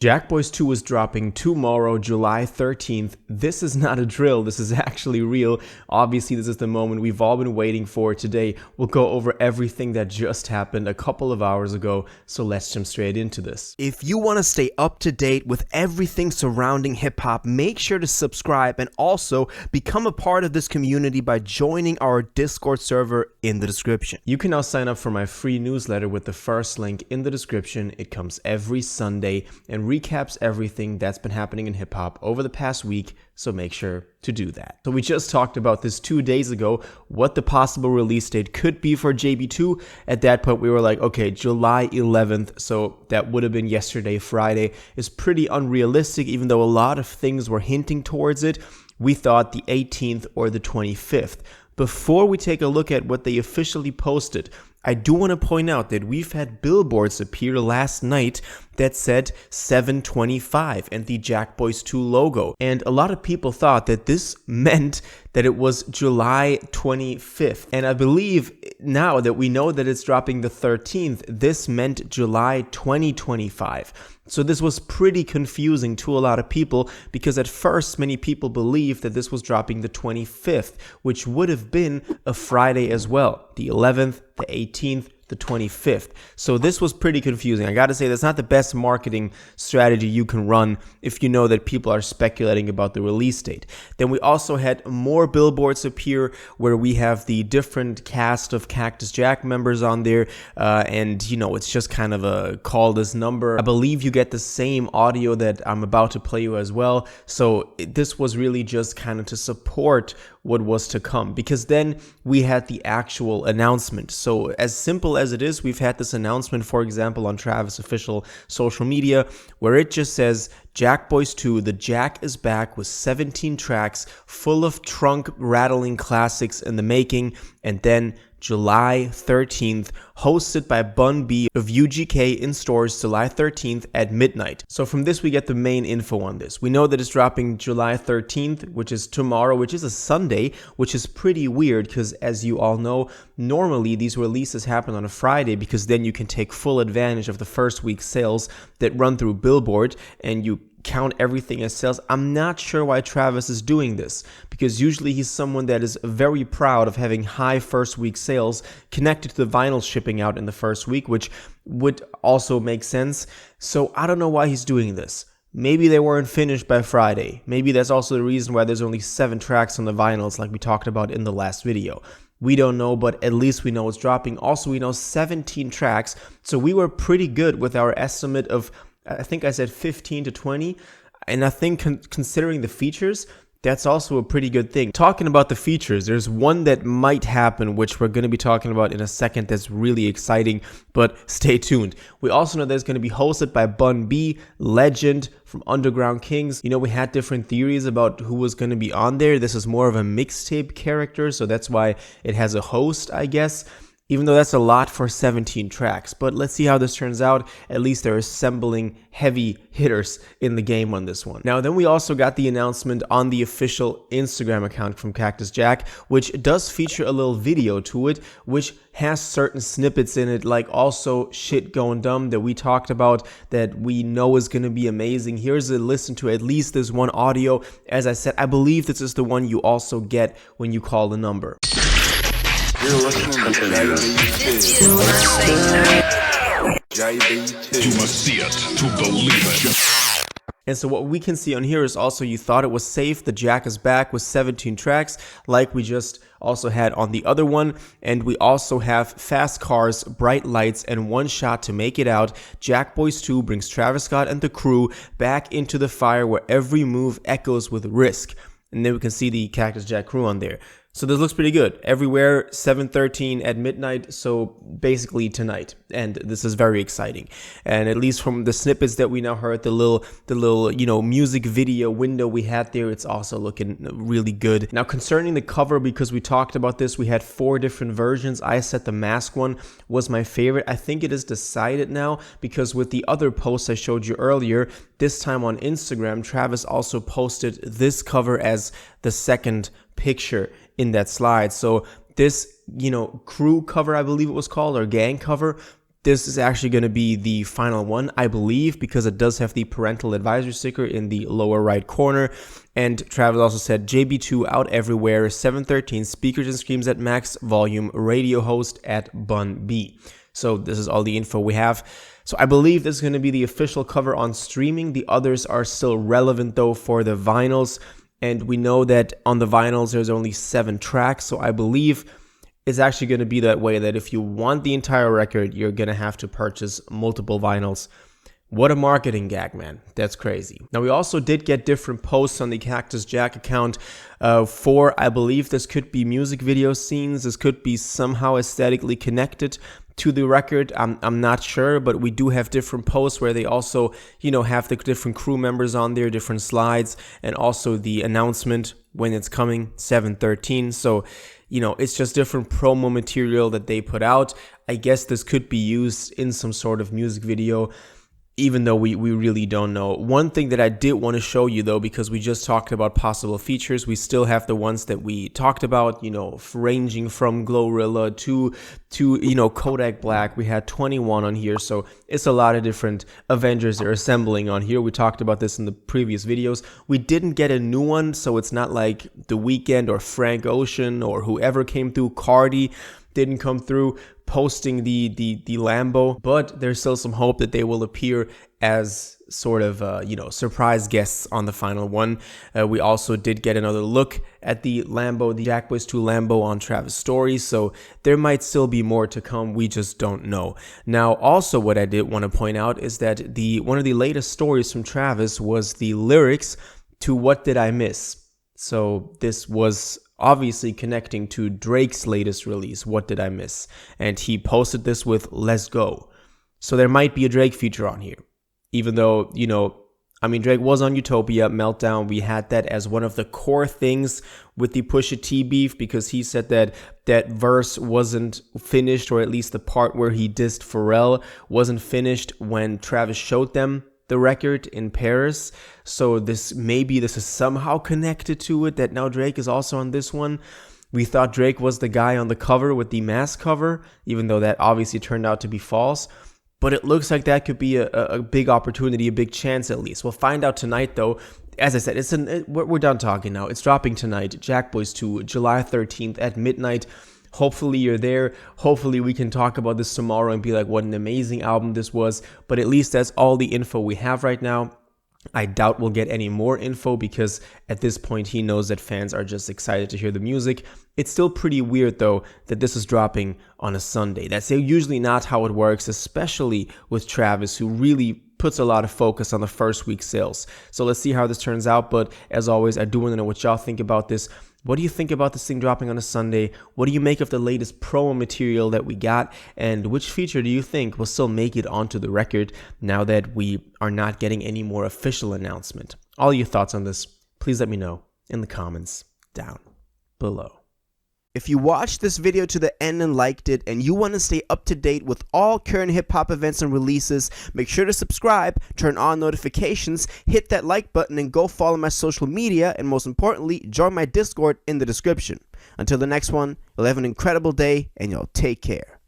Jackboys 2 is dropping tomorrow, July 13th. This is not a drill, this is actually real. Obviously, this is the moment we've all been waiting for. Today, we'll go over everything that just happened a couple of hours ago, so let's jump straight into this. If you want to stay up to date with everything surrounding hip-hop, make sure to subscribe and also become a part of this community by joining our Discord server in the description. You can now sign up for my free newsletter with the first link in the description. It comes every Sunday and recaps everything that's been happening in hip-hop over the past week, so make sure to do that. So we just talked about this 2 days ago, what the possible release date could be for JB2. At that point, we were like, okay, July 11th, so that would have been yesterday, Friday, is pretty unrealistic, even though a lot of things were hinting towards it. We thought the 18th or the 25th. Before we take a look at what they officially posted, I do want to point out that we've had billboards appear last night that said 7/25 and the Jackboys 2 logo. And a lot of people thought that this meant that it was July 25th. And I believe now that we know that it's dropping the 13th, this meant July 2025. So this was pretty confusing to a lot of people because at first many people believed that this was dropping the 25th, which would have been a Friday as well. The 11th, the 18th, the 25th. So this was pretty confusing. I gotta say, that's not the best marketing strategy you can run if you know that people are speculating about the release date. Then we also had more billboards appear where we have the different cast of Cactus Jack members on there, and you know, it's just kind of a call this number. I believe you get the same audio that I'm about to play you as well. So this was really just kind of to support what was to come, because then we had the actual announcement. So as simple as it is, we've had this announcement, for example, on Travis' official social media, where it just says Jackboys 2, the Jack is back with 17 tracks full of trunk rattling classics in the making, and then July 13th, hosted by Bun B of UGK in stores July 13th at midnight. So from this, we get the main info on this. We know that it's dropping July 13th, which is tomorrow, which is a Sunday, which is pretty weird because, as you all know, normally these releases happen on a Friday because then you can take full advantage of the first week's sales that run through Billboard and you count everything as sales. I'm not sure why Travis is doing this, because usually he's someone that is very proud of having high first week sales connected to the vinyl shipping out in the first week, which would also make sense. So I don't know why he's doing this. Maybe they weren't finished by Friday. Maybe that's also the reason why there's only 7 tracks on the vinyls like we talked about in the last video. We don't know, but at least we know it's dropping. Also, we know 17 tracks, so we were pretty good with our estimate of, I think I said 15 to 20, and I think considering the features, that's also a pretty good thing. Talking about the features, there's one that might happen, which we're going to be talking about in a second, that's really exciting, but stay tuned. We also know that it's going to be hosted by Bun B, legend from Underground Kings. You know, we had different theories about who was going to be on there. This is more of a mixtape character, so that's why it has a host, I guess. Even though that's a lot for 17 tracks. But let's see how this turns out. At least they're assembling heavy hitters in the game on this one. Now, then we also got the announcement on the official Instagram account from Cactus Jack, which does feature a little video to it, which has certain snippets in it, like also Shit Going Dumb that we talked about that we know is going to be amazing. Here's a listen to at least this one audio. As I said, I believe this is the one you also get when you call the number. You're listening to JB2. You must see it to believe it. And so what we can see on here is also you thought it was safe. The Jack is back with 17 tracks like we just also had on the other one. And we also have fast cars, bright lights, and one shot to make it out. Jackboys 2 brings Travis Scott and the crew back into the fire where every move echoes with risk. And then we can see the Cactus Jack crew on there. So this looks pretty good. Everywhere, 7/13 at midnight, so basically tonight. And this is very exciting. And at least from the snippets that we now heard, the little you know, music video window we had there, it's also looking really good. Now, concerning the cover, because we talked about this, we had 4 different versions. I said the mask one was my favorite. I think it is decided now, because with the other post I showed you earlier, this time on Instagram, Travis also posted this cover as the second picture in that slide. So this, you know, crew cover, I believe it was called, or gang cover, this is actually going to be the final one, I believe, because it does have the parental advisory sticker in the lower right corner. And Travis also said, JB2 out everywhere, 713, speakers and screams at max volume, radio host at Bun B. So this is all the info we have. So I believe this is going to be the official cover on streaming. The others are still relevant though for the vinyls. And we know that on the vinyls, there's only 7 tracks. So I believe it's actually going to be that way, that if you want the entire record, you're going to have to purchase multiple vinyls. What a marketing gag, man. That's crazy. Now, we also did get different posts on the Cactus Jack account for, I believe this could be music video scenes. This could be somehow aesthetically connected to the record. I'm not sure, but we do have different posts where they also, have the different crew members on there, different slides, and also the announcement when it's coming, 7/13. So, it's just different promo material that they put out. I guess this could be used in some sort of music video, even though we really don't know. One thing that I did want to show you, though, because we just talked about possible features, we still have the ones that we talked about, ranging from Glorilla to Kodak Black. We had 21 on here, so it's a lot of different Avengers they're assembling on here. We talked about this in the previous videos. We didn't get a new one, so it's not like The Weeknd or Frank Ocean or whoever came through. Cardi didn't come through posting the Lambo, but there's still some hope that they will appear as sort of surprise guests on the final one. We also did get another look at the Lambo, the Jackboys 2 Lambo on Travis' story, so there might still be more to come. We just don't know. Now, also what I did want to point out is that one of the latest stories from Travis was the lyrics to What Did I Miss? So this was obviously connecting to Drake's latest release, What Did I Miss? And he posted this with Let's Go. So there might be a Drake feature on here. Even though, Drake was on Utopia, Meltdown. We had that as one of the core things with the Pusha T beef, because he said that that verse wasn't finished, or at least the part where he dissed Pharrell wasn't finished when Travis showed them the record in Paris. So this is somehow connected to it, that now Drake is also on this one. We thought Drake was the guy on the cover with the mask cover, even though that obviously turned out to be false. But it looks like that could be a big opportunity, a big chance at least. We'll find out tonight, though. As I said, we're done talking now. It's dropping tonight, Jackboys 2, July 13th at midnight. Hopefully you're there. Hopefully we can talk about this tomorrow and be like, what an amazing album this was. But at least that's all the info we have right now. I doubt we'll get any more info, because at this point he knows that fans are just excited to hear the music. It's still pretty weird, though, that this is dropping on a Sunday. That's usually not how it works, especially with Travis, who really puts a lot of focus on the first week sales. So let's see how this turns out. But as always, I do want to know what y'all think about this. What do you think about this thing dropping on a Sunday? What do you make of the latest promo material that we got? And which feature do you think will still make it onto the record now that we are not getting any more official announcement? All your thoughts on this, please let me know in the comments down below. If you watched this video to the end and liked it, and you want to stay up to date with all current hip-hop events and releases, make sure to subscribe, turn on notifications, hit that like button, and go follow my social media, and most importantly, join my Discord in the description. Until the next one, you'll have an incredible day, and y'all take care.